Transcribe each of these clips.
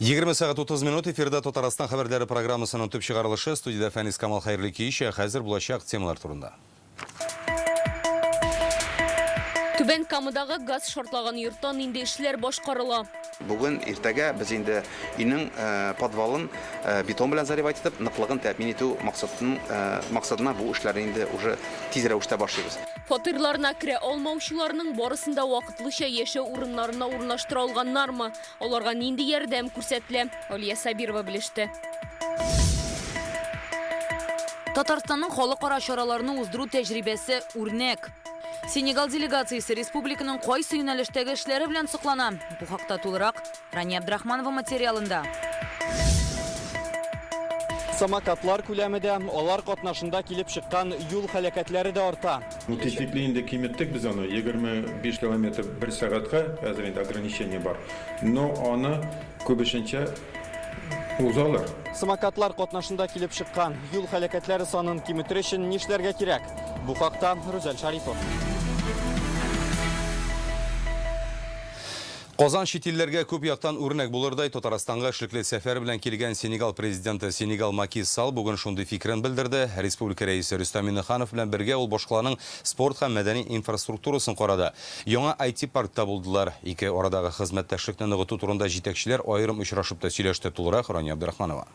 20 сағат 30 минут эфирда Татарстан хабарлары программасының төп шығарылышы студияда Фәнис Камал Хайрлы Кейші қазір болашақ темалар турында. Түбен Камыдағы газ шортлаған йорттан инде эшләр башкарыла. Бүген иртәгә без инде өйнең подвалын бетон белән заливать итеп, ныклыгын тәэмин итү максатына бу эшләрне инде уже тиз рәвештә башлыйбыз. Фатирларына керә алмаучыларның барысында вакытлыча яшәү урыннарына урнаштыра алганнармы? Аларга нинди ярдәм күрсәтелә? Алия Сабирова белеште. Татарстанның халыкара чараларны уздыру тәҗрибәсе үрнәк. Сенегал делегациясе республиканың кайсы юнәлештәге эшләре белән соклана. Бу хакта тулырак Рания Абдрахманова материалында. Самокатлар күләмендә алар катнашында килеп чыккан юл һәлакәтләре дә арта. Тизлеклегендә киметтек без аны 25 км бер сәгатькә хәзер инде ограничение бар. Но аны күбешенчә узалар. Самокатлар катнашында килеп чыккан юл һәлакәтләре санын киметер өчен нишләргә кирәк? Бу хакта Рүзәл Шарипов. Qozan şitillерге көп яктан үрнәк булырдай Татарстанга эшлекле сәфәр белән килгән Сенегал президенты Сенегал Маки Салл бүген шундый фикерен белдерде. Республика рәисе Рөстәм Миннеханов белән бергә ул башкаланың спорт һәм мәдәни инфраструктурасын карады. Яңа IT паркта булдылар. Ике арадагы хезмәттәшлекне ныгыту турында җитәкчеләр аерым очрашып та сөйләште. Тулырак Рания Абдрахманова.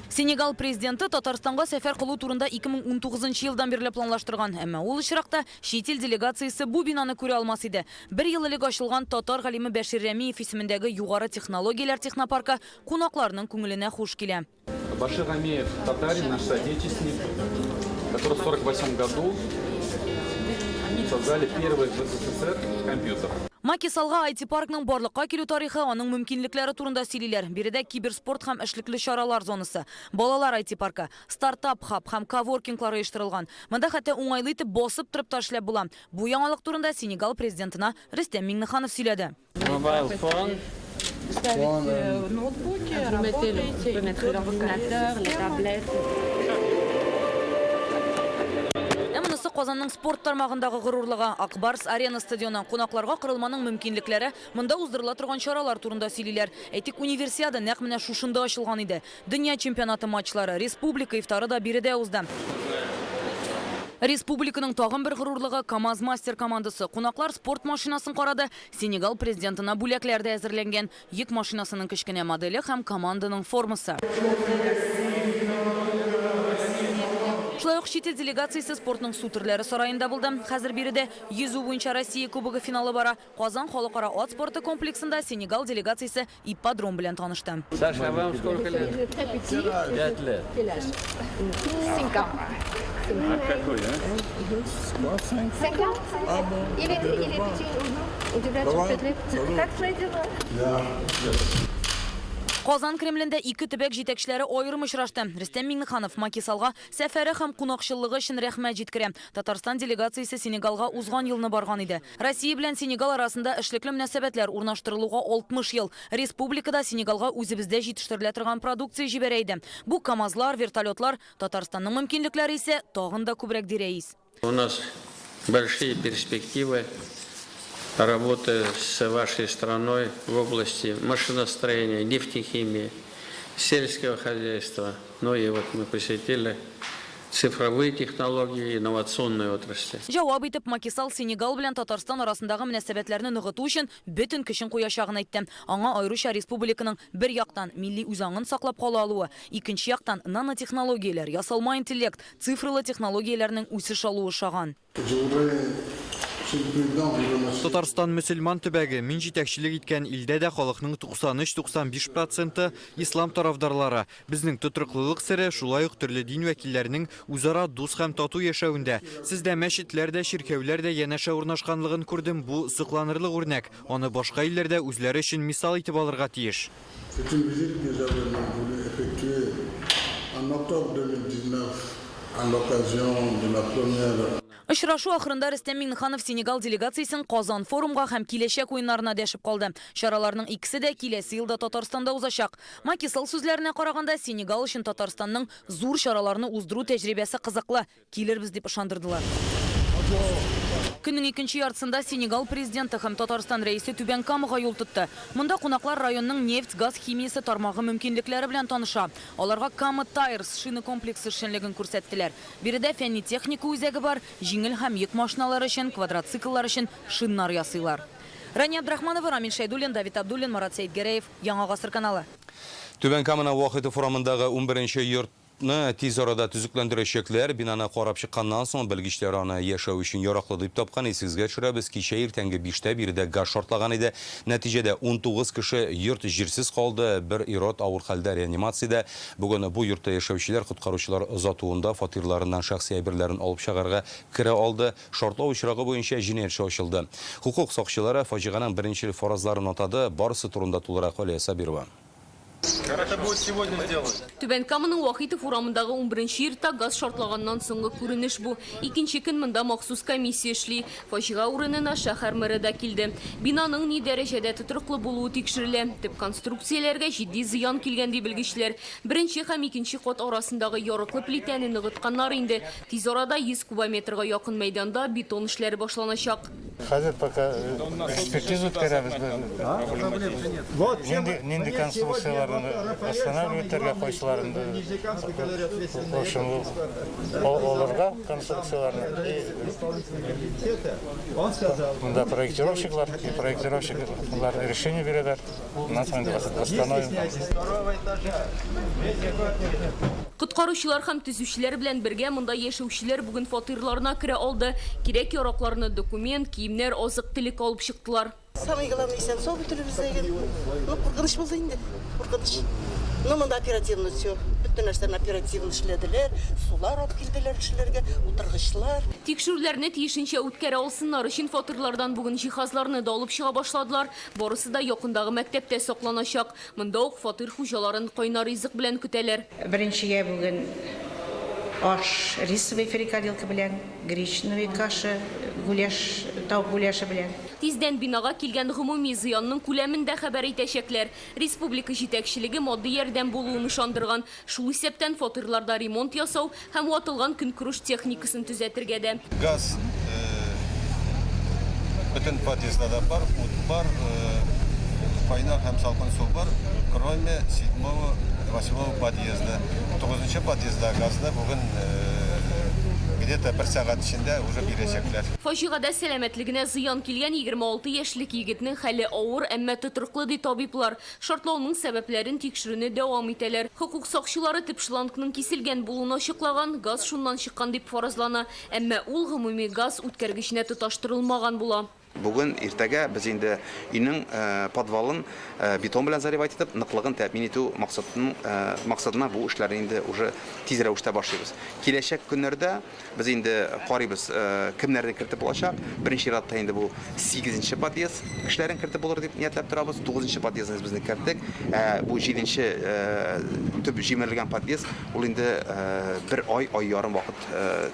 Сенегал президенты Татарстанга сәфәр кылу турында 2019 елдан бирле планлаштырган, әмма ул очракта чит ил делегациясе бу бинаны күрә алмас иде. Бер ел элек ачылган татар галиме Бәшир Рәмиев исемендәге югары технологияләр технопаркы кунакларның күңеленә хуш килә. Башир Рәмиев татарин, наш соотечественник, который в 1948 году создали первый в СССР компьютер. Маки Саллга IT-паркның барлыкка килү тарихы, аның мөмкинлекләре турында сөйлиләр. Биредә киберспорт һәм эшлекле чаралар зонасы, балалар IT-паркы, стартап хаб һәм коворкинглар оештырылган. Монда хәтта уңайлы итеп басып торып та эшләп була. Бу яңалык турында Сенегал президентына Рөстәм Миннеханов сөйләде. Mobile phone. Ноутбуки, работаете, mettre l'ordinateur, les tablettes. Монысы Казанның спорт тармагындагы горурлыгы. Акбарс арена стадионы кунакларга кырылманың мөмкинлекләре, монда уздырыла торган чаралар турында сөйлиләр. Әйтик, универсиада нәкъ менә шушында ачылган иде. Дөнья чемпионаты матчлары, республика ифтары да биредә узды. Республиканың тагын бер горурлыгы КамАЗ мастер командасы. Кунаклар спорт машинасын карады. Сенегал президентына бүләкләр дә әзерләнгән. Йөк машинасының кечкенә моделе һәм команданың формасы. Шулай ук чит ил делегациясе спортның су төрләре сараенда булды. Хәзер биредә йөзү буенча Россия кубогы финалы бара. Казан халыкара ат спорты комплексында Сенегал делегациясе ипподром белән танышты. Саша, вам сколько лет? 5 лет. 5 ans. Какой, а? 5 ans. Il est petit. On devrait être peut-être. Казан Кремлендә ике төбәк җитәкчеләре аерым очрашты. Рөстәм Миннеханов Маки Саллга сәфәре һәм кунакчыллыгы өчен рәхмәт җиткерә. Татарстан делегациясе Сенегалга узган елны барган иде. Россия белән Сенегал арасында эшлекле мөнәсәбәтләр урнаштырылуга 60 ел. Республикада Сенегалга үзебездә җитештерелә торган продукция җибәрә иде. Бу КамАЗлар, вертолетлар, Татарстанның мөмкинлекләре исә тагын да күбрәк дирәис. У нас большие перспективы работы с вашей страной в области машиностроения, нефтехимии, сельского хозяйства. Ну и вот мы посетили цифровые технологии, инновационные отрасли. Җавап итеп Маки Салл Сенегал белән Татарстан арасындагы мөнәсәбәтләрне ныгыту өчен бөтен көчен куячагын әйтте. Аңа аеруча республиканың бер яктан милли үзаңын саклап кала алуы, икенче яктан нанотехнологияләр, ясалма интеллект, цифрлы технологияләрнең үсеш алуы шаган. Татарстан мөселман төбәге мин җитәкчелек иткән илдә дә халыкның 93-95% ислам тарафдарлары. Безнең тотрыклылык сире шулай ук төрле дин вәкилләренең үзара дус һәм тату яшәвендә. Сездә мәчетләрдә, ширкәүләр дә янәшә урнашканлыгын күрдем. Бу сокланырлык үрнәк. Аны башка илләрдә үзләре өчен мисал итеп алырга тиеш. C'est une visite que j'avais voulu effectuer en octobre 2019 à l'occasion de la première. Очрашу ахырында Рөстәм Миннеханов Сенегал делегациясен Казан форумга һәм киләчәк уеннарына дәшеп калды. Чараларның икесе дә киләсе елда Татарстанда узачак. Маки Салл сүзләренә караганда, Сенегал өчен Татарстанның зур чараларны уздыру тәҗрибәсе кызыклы. Килербез дип ышандырдылар. Күннең икенче яртысында Сенегал президенты һәм Татарстан рәисе Түбән Камага юл тотты. Монда кунаклар районның нефть, газ химиясе тармагы мөмкинлекләре белән таныша. Аларга Kama Tires шина комплексы эшчәнлеген күрсәттеләр. Биредә фәнни техника үзәге бар, җиңел һәм йөк машиналары өчен, квадроцикллар өчен шиннар ясыйлар. Рания Абдрахманова, Рамил Шайдуллин, Давид Абдуллин, Марат Сәйдгәрәев, Яңа гасыр каналы. Түбән Камана вакыты форумындагы 11-нче йортны тиз арада төзекләндерәчәкләр. Бинаны карап чыкканнан соң белгечләр аны яшәү өчен яраклы дип тапкан. Исегезгә төшерәбез, кичә иртәнге 5-тә биредә газ шартлаган иде. Нәтиҗәдә 19 кеше йорт җирсез калды, бер ирод авыр хәлдә реанимациядә. Бүген бу йортта яшәүчеләр коткаручылар озатуында фатирларыннан шәхси әйберләрен алып чыгарга керә алды. Шартлау очрагы буенча җинаять эше ачылды. Хукук сакчылары фаҗиганың беренче фаразларын атады. Барысы турында тулырак Алия Сабирова. Түбән Каманың вакыты форумындагы 11-нче йортта газ шартлаганнан соңгы күренеш бу. Икенче көн монда махсус комиссия эшли. Фаҗига урынына шәһәр мэры да килде. Бинаның ни дәрәҗәдә тотрыклы булуы тикшерелә. Төп конструкцияләргә җитди зыян килгән ди белгечләр. Беренче һәм икенче кат арасындагы ярыклы плитәне ныгытканнар инде. Тиз арада 100 кубометрга якын мәйданда бетон эшләре башланачак. Хәзер пока экспертиза үткәрәбез. Нинди конструкцияларны останавливаетергә койсыларында. В общем, оларга конструкцияларны. Монда проектировщиклар решение бирәләр. Коткаручылар һәм төзүчеләр белән бергә монда яшәүчеләр бүген фатирларына керә алды. Кирәк яракларны, документ, киемнәр, азык-төлек алып чыктылар. Самое главное, исән сау бөтелебездәге. Куркыныч булды инде. Куркыныч. Но монда оперативно все. Бөтен нәрсәне оперативно эшләделәр. Сулар алып килделәр кешеләргә, утыргычлар. Тикшерүләрне тиешенчә үткәрә алсыннар өчен фатирлардан бүген җиһазларны да алып чыга башладылар. Барысы да якындагы мәктәптә сакланачак. Монда ук фатир хуҗаларын кайнар ризык белән көтәләр. Беренчегә бүген аш рисовый фрикаделка белән, гречневый каша, гуляш, тауык гуляшы белән. Тиздән бинага килгән гомуми зыянның күләмен дә хәбәр итәчәкләр. Республика җитәкчелеге матди ярдәм булуын ышандырган. Шул исәптән фатирларда ремонт ясау һәм ватылган көнкүреш техникасын төзәтергә дә. Газ бөтен подъездда бар, ут бар, кайнар һәм салкын су бар. Кроме 7-8 подъезда. 9-нчы подъездда газны бүген где-то 1 сәгать эчендә уже бирәчәкләр. Фаҗигада сәламәтлегенә зыян килгән 26 яшьлек егетнең хәле авыр, әмма тотрыклы ди табиблар. Шартлауның сәбәпләрен тикшерүне дәвам итәләр. Хукук сакчылары төп шлангның киселгән булуын ачыклаган, газ шуннан чыккан дип фаразлана, әмма ул гомуми газ үткәргеченә тоташтырылмаган була. Бүген иртәгә без инде өйнең подвалын бетон белән заливать итеп, ныклыгын тәэмин итү максатына бу эшләрне инде уже тиз рәвештә башлыйбыз. Киләчәк көннәрдә без инде карыйбыз кемнәрне кертеп булачак. Беренче иратта инде бу 8-нче подъезд кешеләрен кертеп булыр дип ниятләп торабыз. 9-нчы подъездны безне керттек. Бу 7-нче төп җимерелгән подъезд ул инде 1 ай ярым вакыт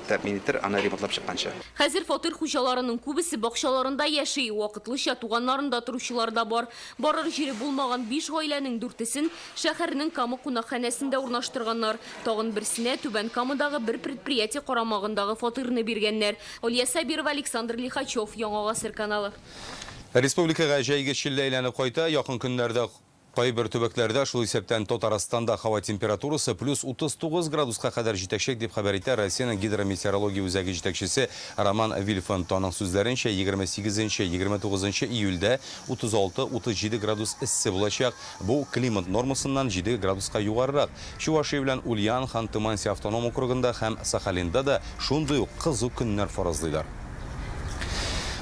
тәэмин итер, аны ремонтлап чыкканча. Хәзер фатир хуҗаларының күбесе бакчаларында яши, вакытлыча туганнарында торучылар да бар. Барыр җире булмаган 5 гаиләнең 4-сен шәһәрнең Кама кунакханәсендә урнаштырганнар. Тагын берсенә Түбән Камадагы бер предприятие карамагындагы фатирны биргәннәр. Алия Сабирова, Александр Лихачев, Яңа гасыр каналы. Республикага җәйгечелле әйләнеп кайта, якын көннәрдә кайбер төбәкләрдә шул исәптән Татарстанда һава температурасы плюс 39 градуска кадәр җитәчәк дип хәбәр итә Россиянең гидрометеорология үзәге җитәкчесе Роман Вильфанд. Аның сүзләренчә 28-29 июльдә 36-37 градус эссе булачак. Бу климат нормасыннан 7 градуска югарырак. Чувашия белән Ульян, Хан-Тымансия автоном округында һәм Сахалинда да шундый ук кызу көннәр фаразлыйлар.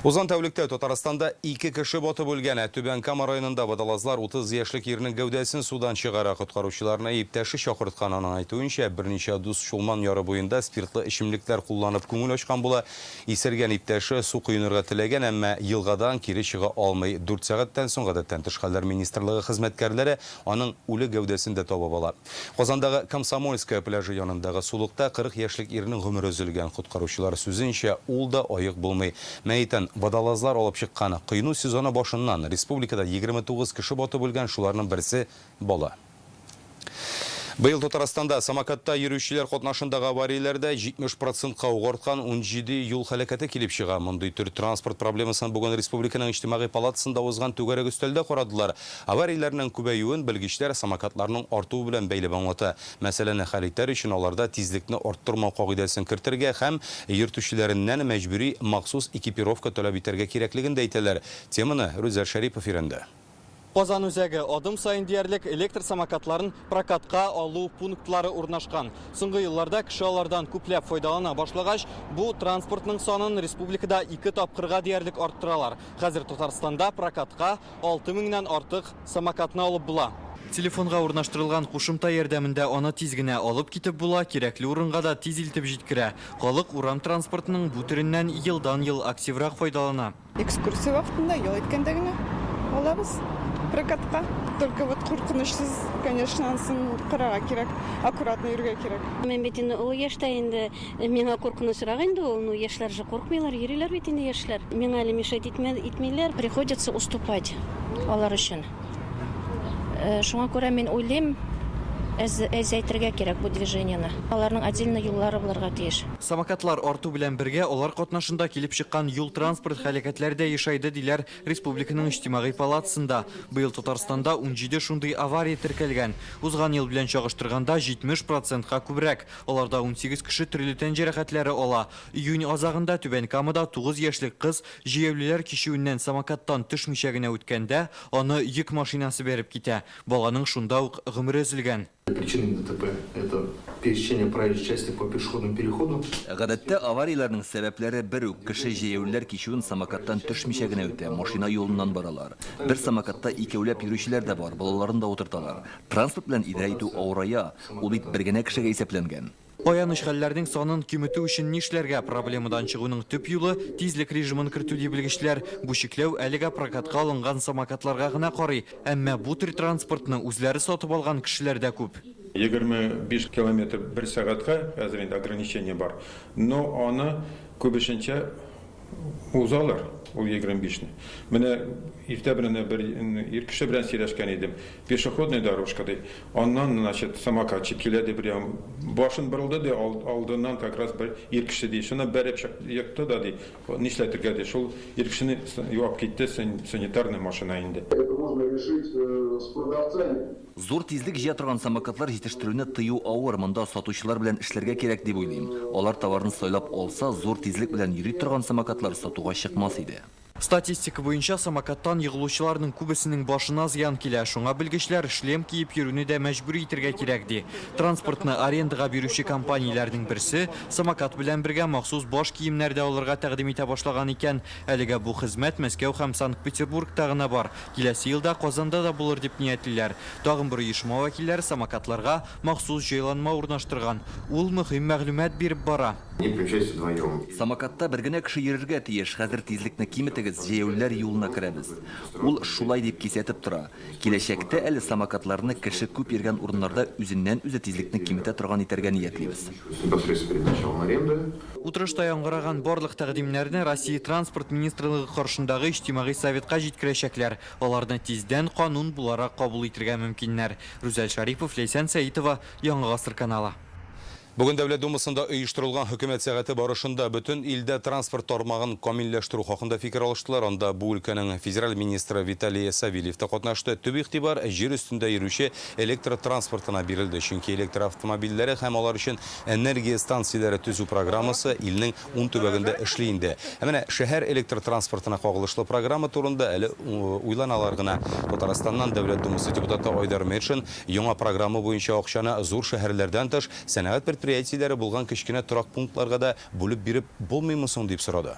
Узган тәүлектә Татарстанда 2 кеше батып үлгән. Түбән Кама районында водолазлар 30 яшьлек ирнең гәүдәсен судан чыгара. Коткаручыларны иптәше чакырткан. Аның әйтүенчә, берничә дус Шулман яры буенда спиртлы эчемлекләр кулланып күңел ачкан була. Исергән иптәше су коенырга теләгән, әмма елгадан кире чыга алмый. 4 сәгатьтән соң гадәттән тыш хәлләр министрлыгы хезмәткәрләре аның үле гәүдәсен дә табып ала. Казандагы Комсомольская пляжы янындагы сулыкта 40 яшьлек ирнең гомере өзелгән. Коткаручылар сүзенчә, ул да аек булмый. Мәйтән водолазлар алып чыккан. Кыйну сезоны башыннан республикада 29 кеше батып үлгән, шуларның берсе бала. Быйыл Татарстанда самокатта йөрүчеләр катнашындагы аварияләрдә 70%-ка угартқан 17 юл һәлакәте килеп чыга. Мондый төр транспорт проблемасын бүген республиканың иҗтимагый палатасында узган түгәрәк өстәлдә карадылар. Аварияләрнең күбәюен белгечләр самокатларның артуы белән бәйле аңлата. Мәсәләне хәл итәр өчен аларда тизлекне арттырмау кагыйдәсен кертергә һәм йөртүчеләреннән мәҗбүри махсус экипировка таләп итәргә кирәклеген дә әйтәләр. Теманы Рүзәр Шәрипов иренде. Казан үзәге адым сайын диярлек электр самокатларын прокатка алу пунктлары урнашкан. Соңгы елларда кеше алардан күпләп файдалана башлагач, бу транспортның санын республикада 2 тапкырга диярлек арттыралар. Хәзер Татарстанда прокатка 6000-нән артык самокатны алып була. Телефонга урнаштырылган кушымта ярдәмендә аны тиз генә алып китеп була, кирәкле урынга да тиз илтеп җиткерә. Халык урам транспортының бу төреннән елдан-ел активрак файдалана. Экскурсия вакытында ял иткәндә генә алабыз прокатка. Только вот куркынычсыз, конечно, ансын карага кирәк, аккуратно йөргә кирәк. Мен бит инде ул яшьтә инде миңа куркынычрак инде ул, ну яшьләр же куркмыйлар, йөриләр бит инде яшьләр. Миңа әле мешать итмиләр, приходится уступать алар өчен. Шуңа күрә мин уйлыйм, әйтергә кирәк бу движениены. Аларның отдельно юллары булырга тиеш. Самокатлар арту белән бергә алар катнашында килеп чыккан юл транспорт һәлакәтләрдә яшайды диләр республиканың иҗтимагый палатасында. Быел Татарстанда 17 шундый авария теркәлгән. Узган ел белән чагыштырганда 70%-ка күбрәк. Аларда 18 кеше төрле тән җәрәхәтләре ала. Июнь азагында Түбән Камада 9 яшьлек кыз җәяүлеләр кичүеннән самокаттан төшмичә генә үткәндә, аны йөк машинасы бәреп китә. Баланың шунда ук гомере өзелгән. Причина ДТП – это пересечение проезжей части по пешеходному переходу. Гадәттә аварияләрнең сәбәпләре бер үк: кеше җәяүлеләр кичүен самокаттан төшмичә генә үтә, машина юлыннан баралар. Бер самокатта икәүләп йөрүчеләр дә бар, балаларын да утырталар. Транспорт белән идарә итү авырая, ул бит бер генә кешегә исәпләнгән. Аяныч хәлләрнең санын киметү өчен нишләргә? Проблемадан чыгуның төп юлы тизлек режимын кертү дип белгечләр. Бу чикләү әлегә прокатка алынган самокатларга гына карый, әмма бу төр транспортны үзләре сатып алган кешеләр дә күп. 25 км бер сәгатькә хәзер инде ограничение бар. Но аны күбешенчә узалар. Ул 25-не. Менә иртә белән бер кеше белән сөйләшкән идем. Пешеходный дорожкада. Аннан, значит, самокатчы киләде бер башын борылды да алдыннан как раз бер кеше ди. Шуны бәреп якты да ди. Нишләтергә ди? Шул кешене юап китте санитарный машина инде. Это можно решить с продавцами. Зур тизлек җыя торган самокатлар җитештерүне тыю авыр, монда сатучылар белән эшләргә кирәк дип уйлыйм. Алар товарны сайлап алса, зур тизлек белән йөри торган самокатлар сатуга чыкмас иде. Статистика буенча самокаттан егылучыларның күбесенең башына зыян килә. Шуңа белгечләр шлем киеп йөрүне дә мәҗбүри итәргә кирәк ди. Транспортны арендага бирүче компанияләрнең берсе самокат белән бергә махсус баш киемнәр дә алырга тәкъдим итә башлаган икән. Әлегә бу хезмәт Мәскәү һәм Санкт-Петербургта гына бар. Киләсе елда Казанда да булыр дип ниятлиләр. Тагын бер оешма вәкилләре самокатларга махсус җайланма урнаштырган. Ул мөһим мәгълүмат биреп бара. Самокатта бер генә кеше йөрергә тиеш. Хәзер тизлекне киметегез, җәяүлеләр юлына керәбез. Ул шулай дип кисәтеп тора. Киләчәктә әле самокатларны кеше күп йөргән урыннарда үзеннән-үзе тизлекне киметә торган итәргә ниятлибез. Утырышта яңгыраган барлык тәкъдимнәрне Россия транспорт министрлыгы каршындагы иҗтимагый советка җиткерәчәкләр. Аларны тиздән канун буларак кабул итәргә мөмкиннәр. Рүзәл Шарипов, Ләйсән Сәитова, Яңа Гасыр каналы. Бүген Дәүләт Думасында оештырылган хөкүмәт сәгате барышында бөтен илдә транспорт тармагын камилләштерү хакында фикер алыштылар. Анда бу өлкәнең федераль министры Виталий Савельев та катнашты. Төп игътибар җир өстендә йөрүче электр транспортына бирелде. Чөнки электр автомобильләре һәм алар өчен энергия станцияләре төзү программасы илнең 10 төбәгендә эшли инде. Менә шәһәр электр транспортына кагылышлы программа турында әле уйланалар гына. Татарстаннан Дәүләт Думасы депутаты Айдар Метшин яңа программа буенча акчаны зур шәһәрләрдән тыш сәнәгать предприятиеләре булган кечкенә торак пунктларга да бүлеп биреп булмыймы соң дип сорады.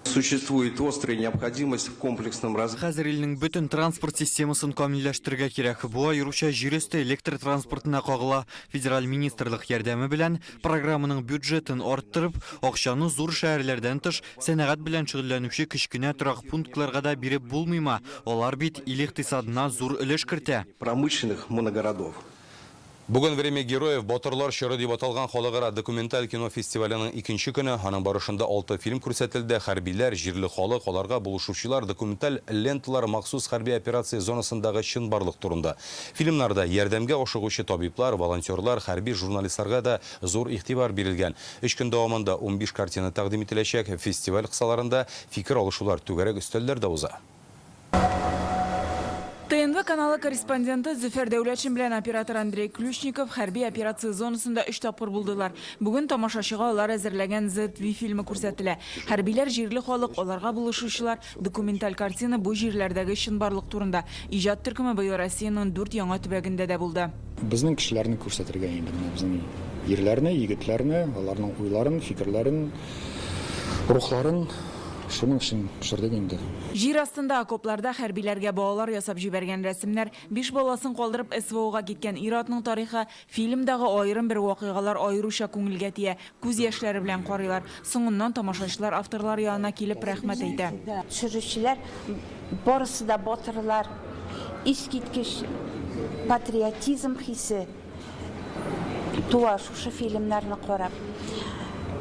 Существует острая необходимость в комплексном развитии. Хәзер илнең бөтен транспорт системасын камилләштерергә кирәк. Бу аеруча җир өсте электр транспортына кагыла. Федераль министрлык ярдәме белән программаның бюджетын арттырып, акчаны зур шәһәрләрдән тыш сәнәгать белән шөгыльләнүче кечкенә торак пунктларга да биреп булмыймы? Алар бит ил икътисадына зур өлеш кертә. Промышленных моногородов. Бүген «Время героев» Батырлар чоры дип аталган халыкара документаль кино фестиваленең икенче көне, аның барышында 6 фильм күрсәтелде. Хәрбиләр, җирле халык, аларга булышучылар, документаль ленталар махсус хәрби операция зонасындагы чынбарлык турында. Фильмнарда ярдәмгә ашыгучы табиблар, волонтерлар, хәрби журналистларга да зур игътибар бирелгән. 3 көн дәвамында 15 картина тәкъдим ителәчәк. Фестиваль кысаларында фикер алышулар, түгәрәк өстәлләр дә уза. ТНВ каналы корреспонденты Зөфәр Дәүләтшин белән оператор Андрей Ключников хәрби операция зонасында 3 тапкыр булдылар. Бүген тамашачыга алар әзерләгән ZV фильмы күрсәтелә. Хәрбиләр, җирле халык, аларга булышучылар, документаль картина бу җирләрдәге чынбарлык турында. Иҗат төркеме быел Россиянең 4 яңа төбәгендә дә булды. Безнең кешеләрне күрсәтергә инде, безнең ерләрне, егетләрне, аларның уйларын, фикерләрен, рухларын шуның өчен пешердек инде. Җир астында окопларда хәрбиләргә балалар ясап җибәргән рәсемнәр, 5 баласын калдырып СВОга киткән ир-атның тарихы, фильмдагы аерым бер вакыйгалар аеруча күңелгә тия, күз яшьләре белән карыйлар. Соңыннан тамашачылар авторлар янына килеп рәхмәт әйтә. Төшерүчеләр барысы да батырлар, искиткеч патриотизм хисе туа шушы фильмнарны карап.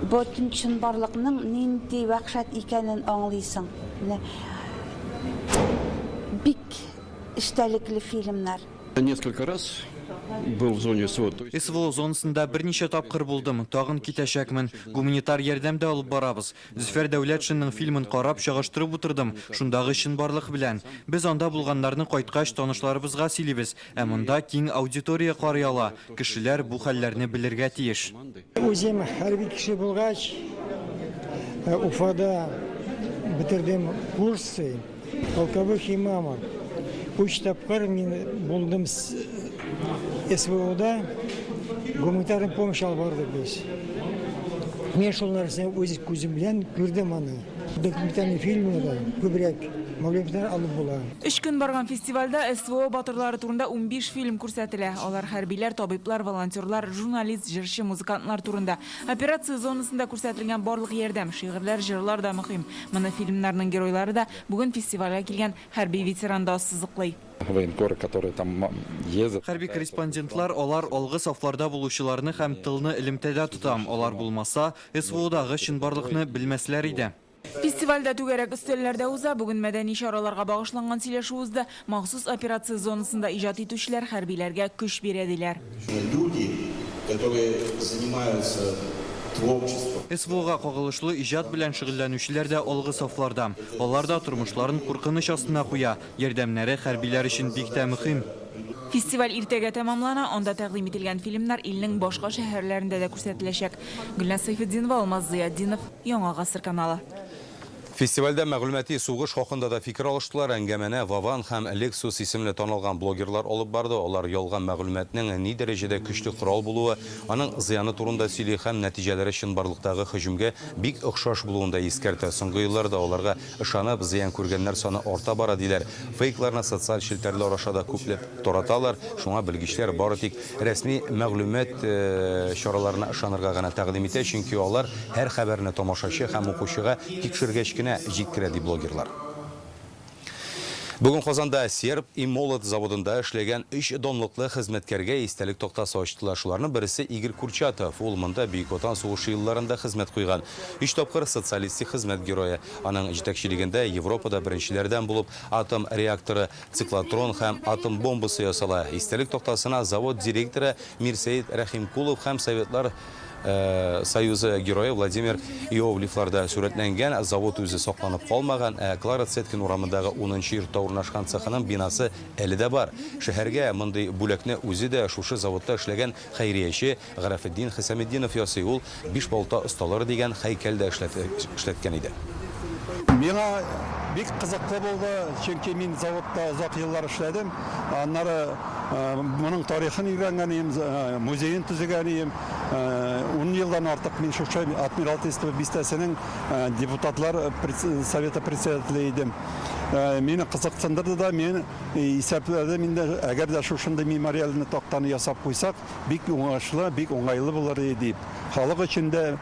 Бүтән чынбарлыкның нинди вахшат икәнен аңлыйсың. Бик эчтәлекле фильмнар. Несколько раз был в зоне СВО. СВО зонасында берничә тапкыр булдым. Тагын китәчәкмен. Гуманитар ярдәмдә алып барабыз. Зөфәр Дәүләтшинның фильмын карап чагыштырып утырдым. Шундагы чынбарлык белән. Без анда булганнарны кайткач танышларыбызга сөйлибез. Ә монда киң аудитория карый ала. Кешеләр бу хәлләрне белергә тиеш. Үзем хәрби кеше булгач, Уфада битердем курсы, полковых имамов. 3 тапкыр мин булдым СВОда, гуманитарный помощь алып бардык без. Мен шул нәрсәне үз күзем белән күрдем аны. Документальный фильмда күбрәк мәгълүматлар алып була. 3 көн барган фестивальдә СВО батырлары турында 15 фильм күрсәтелә. Алар хәрбиләр, табиблар, волонтерлар, журналист, җырчы, музыкантлар турында. Операция зонасында күрсәтелгән барлык ярдәм, шигырьләр, җырлар да мөһим. Моны фильмнарның геройлары да бүген фестивальгә килгән хәрби ветеранда сызыклый. Военкоры, которые там ездят. Хәрби корреспондентлар алар алгы сафларда булучыларны һәм тылны элемтәдә тутам. Алар булмаса, СВОдагы чынбарлыкны белмәсләр иде. Фестивальдә түгәрәк өстәлләрдә уза, бүген мәдәни чараларга багышланган сөйләшү узды. Махсус операция зонасында иҗат итүчеләр хәрбиләргә көч бирә диләр. Люди, которые занимаются творчеством. СВОга кагылышлы иҗат белән шөгыльләнүчеләр дә алгы сафларда. Алар да тормышларын куркыныч астына куя. Ярдәмнәре хәрбиләр өчен бик тә мөһим. Фестиваль иртәгә тәмамлана, анда тәкъдим ителгән фильмнар илнең башка шәһәрләрендә дә күрсәтеләчәк. Гөлназ Сайфетдинова, Алмаз Зыяддинов, Яңа гасыр каналы. Фестивальдә мәгълүмати сугыш хакында да фикер алыштылар. Әңгәмәне Вован һәм Lexus исемле танылган блогерлар алып барды. Алар ялган мәгълүматның ни дәрәҗәдә көчле корал булуы, аның зыяны турында сөйли һәм нәтиҗәләре чынбарлыктагы һөҗүмгә бик охшаш булуында искәртә. Соңгы елларда аларга ышанып зыян күргәннәр саны арта бара диләр. Фейкларны социаль челтәрләр ашада күпләп тараталар. Шуңа белгечләр бары тик рәсми мәгълүмат чараларына ышанырга гына тәкъдим итә, чөнки алар һәр хәбәрне тамашачы һәм укучыга тикшергәч кенә җиткерә ди блогерлар. Бүген Казанда Серб и Молот заводында эшләгән 3 донлыклы хезмәткәргә истәлек тактасы ачтылар. Шуларның берсе Игорь Курчатов. Ул монда Бөек Ватан сугышы елларында хезмәт куйган. 3 тапкыр социалистик хезмәт герое. Аның җитәкчелегендә Европада беренчеләрдән булып атом реакторы, циклотрон һәм атом бомбасы ясала. Истәлек тактасына завод директоры Мирсәет Рәхимкулов һәм Советлар Союзы героя Владимир Иовлевларда сүрәтләнгән. Завод үзе сакланып калмаган. Клара Цеткин урамындагы 10-нчы йортта урнашкан цехның бинасы әле дә бар. Шәһәргә мондый бүлекне үзе дә шушы заводта эшләгән хәйрияче Графетдин Хисаметдинов ясый. Ул 5 балта осталары дигән һәйкәлдә эшләткән иде. Миңа бик кызыклы булды, чөнки мин заводта озак еллар эшләдем. Аннары моның тарихын өйрәнгәнем, музейын төзегәнем. 10 елдан артык мин шушы Адмиралтейство бистәсенең депутатлар совета председателе идем. Мине кызыксындырды да, мен исәпләдем инде, әгәр дә шушындай мемориальный тактаны ясап куйсак, бик уңышлы, бик уңайлы булыр дип. Халык өчен дә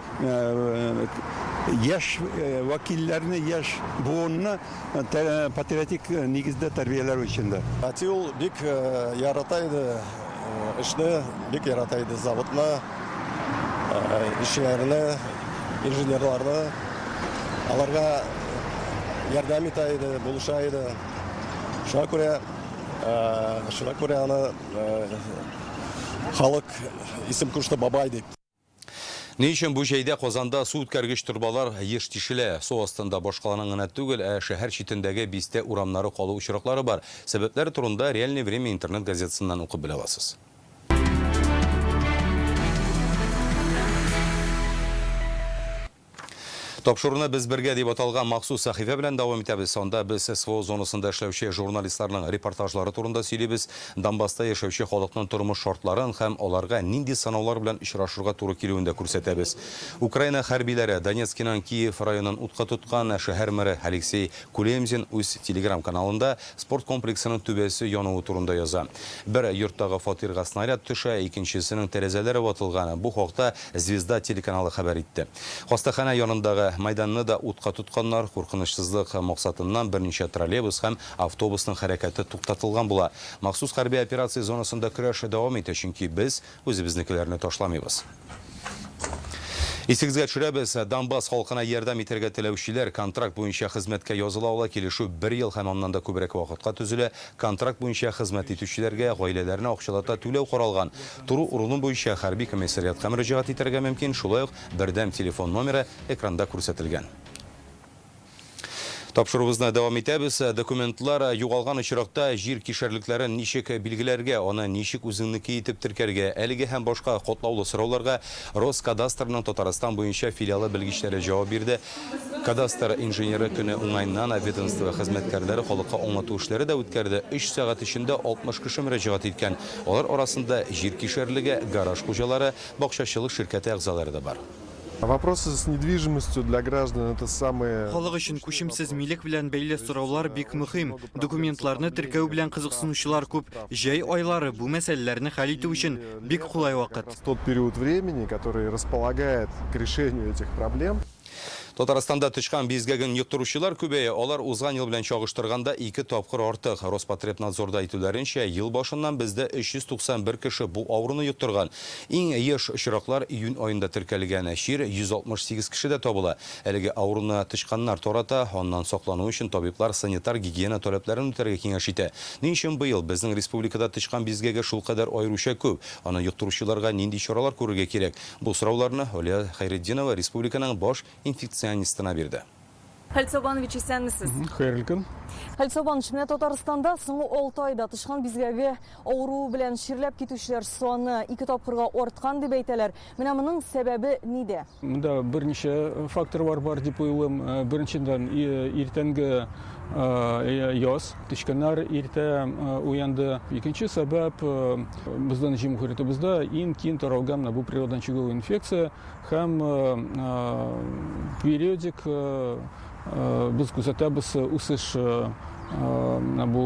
яшь вәкилләрне, яшь буынны патриотик нигездә тәрбияләр өчен дә. Ул бик ярата иде эшне бик ярата иде, заводны, эшчеләрне, инженерларны. Аларга ярдәм итә иде, булыша иде. Шуңа күрә аны халык исем кушты бабай дип. Ни өчен бу җәйдә Казанда су үткәргеч торбалар еш тишелә? Су астында башкаланың гына түгел, шәһәр читендәге бистә урамнары калу очраклары бар. Сәбәпләре турында Реальное время интернет газетасыннан укып белә аласыз. Тапшыруны без бергә дип аталган махсус сәхифә белән дәвам итәбез. Сонда без СВО зонасында эшләүче журналистларның репортажлары турында сөйлибез. Донбасста яшәүче халыкның тормыш шартларын һәм аларга нинди сынаулар белән очрашырга туры килүен дә күрсәтәбез. Украина хәрбиләре Донецкның Киев районын утка тоткан шәһәр мэре Алексей Кулемзин үз телеграм каналында спорт комплексының түбәсе януы турында яза. Бер йорттагы фатирга снаряд төшә, икенчесенең тәрәзәләре ватылган. Бу хакта Звезда телеканалы хәбәр итте. Хастахана янындагы майданны да утка тотканнар, куркынычсызлык максатыннан берничә троллейбус һәм автобусның хәрәкәте туктатылган була. Махсус хәрби операция зонасында көрәш дәвам итә, чөнки без үзебезнекеләрне ташламыйбыз. Исегезгә төшерәбез, Донбасс халкына ярдәм итәргә теләүчеләр контракт буенча хезмәткә языла ала, килешү 1 ел һәм аннан да күбрәк вакытка төзелә. Контракт буенча хезмәт итүчеләргә гаиләләренә акчалата түләү каралган. Туры урыны буенча хәрби комиссариатка мөрәҗәгать итәргә мөмкин. Шулай ук бердәм телефон номеры экранда күрсәтелгән. Тапшыруыбызны дәвам итәбез. Документлар югалган очракта җир кишәрлекләрен ничек билгеләргә, аны ничек үзеңнеке итеп теркәргә, әлеге һәм башка катлаулы сорауларга Роскадастрның Татарстан буенча филиалы белгечләре җавап бирде. Кадастр инженеры көне уңайнан ведомство хезмәткәрләре халыкка аңлату эшләре дә үткәрде. 3 сәгать эчендә 60 кеше мөрәҗәгать иткән. Алар арасында җир кишәрлеге, гараж хуҗалары, бакчачылык ширкәте әгъзалары да бар. Вопросы с недвижимостью для граждан это самые... Халык өчен күчемсез милек белән бәйле сораулар бик мөһим. Документларны теркәү белән кызыксынучылар күп. Җәй айлары бу мәсьәләләрне хәл итү өчен бик кулай вакыт. Тот период времени, который располагает к решению этих проблем. Татарстанда тышкан бизгәген йоктыручылар күбәя, алар узган ел белән чагыштырганда 2 тапкыр артык. Роспотребнадзорда әйтүләренчә, ел башыннан бездә 391 кеше бу авыруны йоктырган. Иң еш очраклар июнь аенда теркәлгән, чир 168 кешедә табыла. Әлеге авыруны тышканнар тарата, аннан саклану өчен табиблар санитар гигиена таләпләрен үтәргә киңәш итә. Ни өчен быел безнең республикада тышкан бизгәгә шул кадәр аеруча күп? Аны йоктыручыларга нинди чаралар күрергә кирәк? Бу сорауларны Олия Хайретдинова республиканың баш инфекционистына бирде. Халид Собанович, исәнмесез? Хәерле көн. Халид Собанович, менә Татарстанда соңгы 6 айда тышкан бизгәге авыру белән ширләп китүчеләр саны 2 тапкырга арткан дип әйтәләр. Менә моның сәбәбе нидә? Монда берничә факторлар бар дип уйлыйм. Беренчедән иртәнге яз, тышканнар иртә уянды. Икенче сәбәп безнең җимгыятебездә иң киң таралган бу природадан чыгу инфекция һәм периодик biz күзәтәбез үсеш бу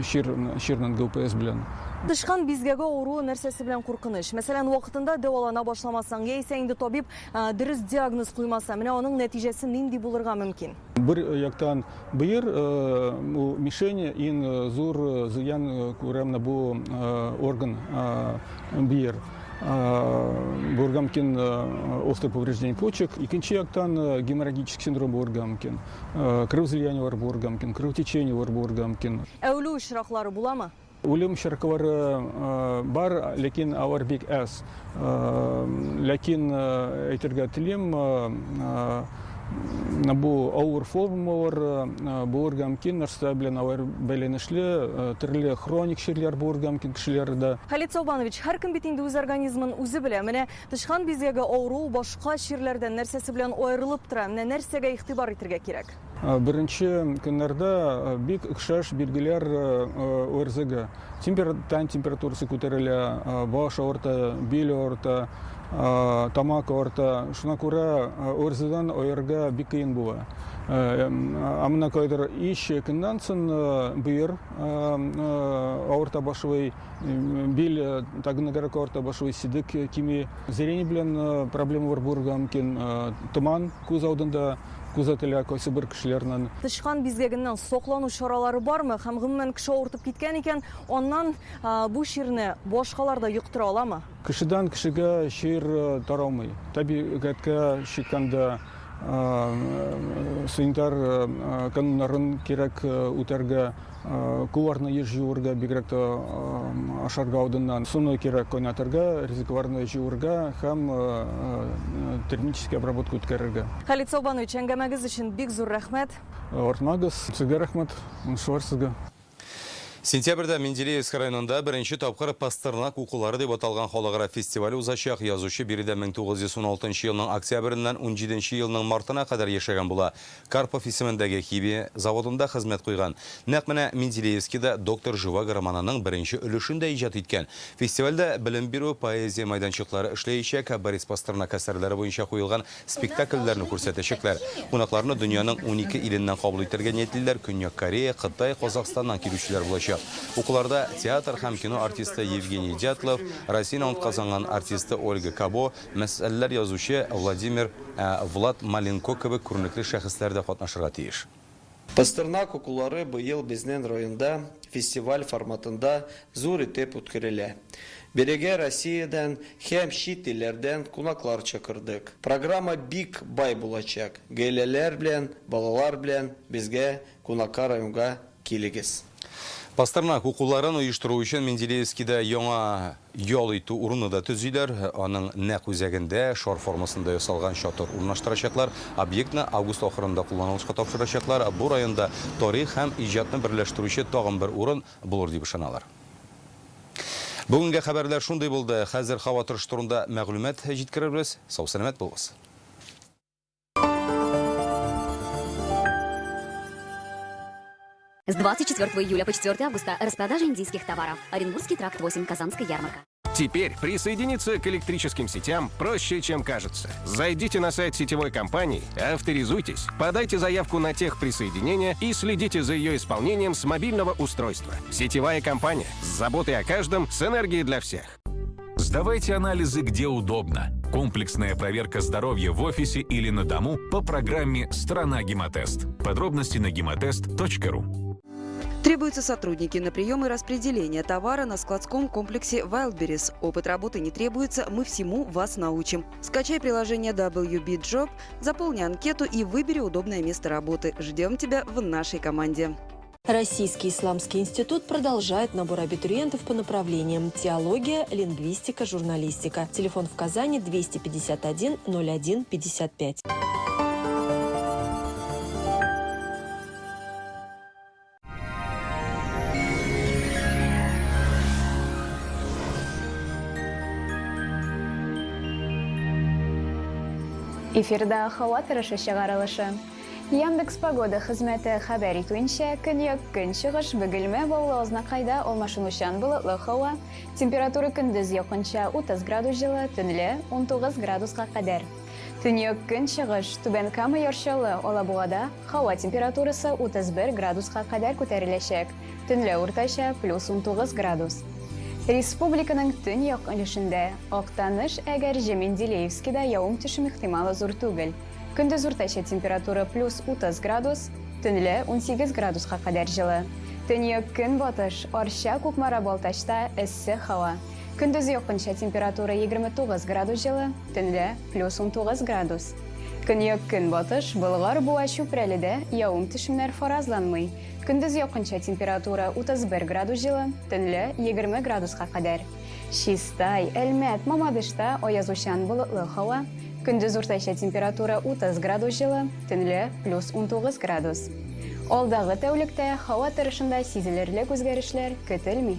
чирнең ГПС белән. Тышкан бизгәге авыруы нәрсәсе белән куркыныч? Мәсәлән, вакытында дәвалана башламасаң, яисә инде табиб дөрес диагноз куймаса, менә аның нәтиҗәсе нинди булырга мөмкин? Бер яктан быер мишень иң зур зыян күрәм бу орган быер. Булырга мөмкин острое повреждение почек. Икенче яктан геморрагический синдром булырга мөмкин. Кровоизлияние булырга мөмкин, кровотечение булырга мөмкин. Әүле очраклары буламы? Үлем очраклары бар, ләкин алар бик аз. Ләкин әйтергә телим, бу авыр формалар булырга мөмкин, нәрсә белән алар бәйләнешле, төрле хроник чирләр булырга мөмкин кешеләрдә. Халид Собанович, һәркем бит инде үз организмын үзе белә. Менә тышкан бизгәге авыру башка чирләрдән нәрсәсе белән аерылып тора. Менә нәрсәгә игътибар итәргә кирәк? Беренче көннәрдә бик охшаш билгеләр ОРЗГ. Температурасы күтәрелә, баш авырта, бел авырта, тамак авырта. Шуңа күрә ОРЗдан аерырга бик кыен була. Амына койдыр иш кындан сын бүйір ауырта башывай бел тагынагара ауырта башывай сидик кими зрение белән проблема бар бургам кен туман күз алдында күзәтелә кайсы бер кешеләрнең. Тышкан бизгегеннән соклану чаралары бармы? Һәм гомумән кеше авыртып киткән икән, оннан бу чирне башкалар да юктыра аламы? Кешедән кешегә чир тарамый. Табигатькә чыкканда санитар кануннарын кирәк үтәргә, кулларны еш жуырга, бигрәк тә ашарга алдыннан суны кирәк кайнатырга, ризыкларны жуырга һәм термический обработка үткәрергә. Халид Саубанович, әңгәмәгез өчен бик зур рәхмәт. Ортмагыз, сезгә рәхмәт. Шулар сезгә. Сентябрьдә Менделеевск районында беренче тапкыр Пастернак укулары дип аталган халыкара фестиваль узачак. Язучы биредә 1916 елның октябреннән 17 елның мартына кадәр яшәгән була. Карпов исемендәге химия заводында хезмәт куйган. Нәкъ менә Менделеевскида доктор Живаг романының беренче өлешен дә иҗат иткән. Фестивальдә белем бирү, поэзия майданчыклары эшләячәк, Борис Пастернак әсәрләре буенча куелган спектакльләрне күрсәтәчәкләр. Кунакларны дөньяның 12 иленнән кабул итәргә ниятлиләр. Көньяк Корея, Кытай, Казакъстаннан килүчеләр булачак. Укуларда театр һәм кино артисты Евгений Дятлов, Россияның атказанган артисты Ольга Кабо, мәсьәләләр язучы Владимир Влад Маленко кебек күренекле шәхесләр дә катнашырга тиеш. Пастернак укулары быел безнең районда фестиваль форматында зур итеп үткәрелә. Береге Россиядан һәм чит илләрдән кунаклар чакырдык. Программа бик бай булачак. Гаиләләр белән, балалар белән безгә кунакка районга килегез. Пастернак укуларын оештыру өчен Менделеевскида яңа ял итү урыны да төзиләр. Аның нәкъ үзәгендә шар формасында ясалган чатыр урнаштырачаклар. Объектны август ахырында кулланылышка тапшырачаклар. Бу районда тарих һәм иҗатны берләштерүче тагын бер урын булыр дип ышаналар. Бүгенге хәбәрләр шундый булды. Хәзер һава торышы турында мәгълүмат җиткерербез. Сау-сәламәт булыгыз. С 24 июля по 4 августа распродажа индийских товаров. Оренбургский тракт 8, Казанская ярмарка. Теперь присоединиться к электрическим сетям проще, чем кажется. Зайдите на сайт сетевой компании, авторизуйтесь, подайте заявку на техприсоединение и следите за ее исполнением с мобильного устройства. Сетевая компания с заботой о каждом, с энергией для всех. Сдавайте анализы где удобно. Комплексная проверка здоровья в офисе или на дому по программе «Страна Гемотест». Подробности на gematest.ru. Требуются сотрудники на прием и распределение товара на складском комплексе Wildberries. Опыт работы не требуется, мы всему вас научим. Скачай приложение WB Job, заполни анкету и выбери удобное место работы. Ждем тебя в нашей команде. Российский исламский институт продолжает набор абитуриентов по направлениям теология, лингвистика, журналистика. Телефон в Казани 251 01 55. Эфирда һава торышы чыгарылышы. Яндекс погода хезмәте хәбәр итүенчә, көньяк көнчыгыш Бөгелмә Баулы-Азнакайда алмашынучан болытлы һава, температура көндез якынча 30 градус җылы, төнлә 19 градуска кадәр. Төньяк көнчыгыш Түбән Кама яршалы Алабугада һава температурасы 31 градуска кадәр күтәреләчәк, төнлә уртача +19 градус. Республиканың төньяк өлешендә Актаныш, Әгәрҗе, Менделеевскида явым-төшем ихтималы зур түгел. Көндез уртача температура +30 градус, төнлә 18 градуска кадәр җылы. Төньяк көнбатыш Арча, Кукмара, Балтачта эссе һава. Көндез якынча температура 29 градус җылы, төнлә +19 градус. Көньяк көнбатыш Болгар, Буа, Чүпрәледә явым-төшемнәр фаразланмый. Көндез якынча температура 31 градус җылы, төнлә 20 градуска кадәр. Чистай, Әлмәт, Мамадышта аязучан болытлы һава. Көндез уртача температура 30 градус җылы, төнлә +19 градус. Алдагы тәүлектә һава торышында сизелерлек үзгәрешләр көтелми.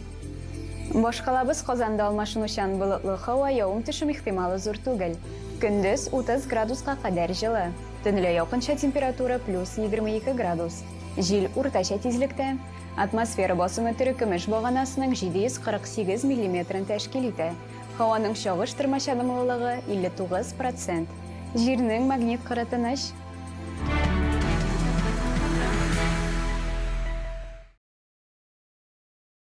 Башкалабыз Казанда алмашынучан болытлы һава, явым-төшем ихтималы зур түгел. Көндез 30 градуска кадәр җылы, төнлә якынча температура +22 градус. Җил уртача тизлектә. Атмосфера басымы төркемеш баганасының 748 мм тәшкил итә. Һаваның чагыш тормачанымлылыгы 59%. Җирнең магнит кырытыныш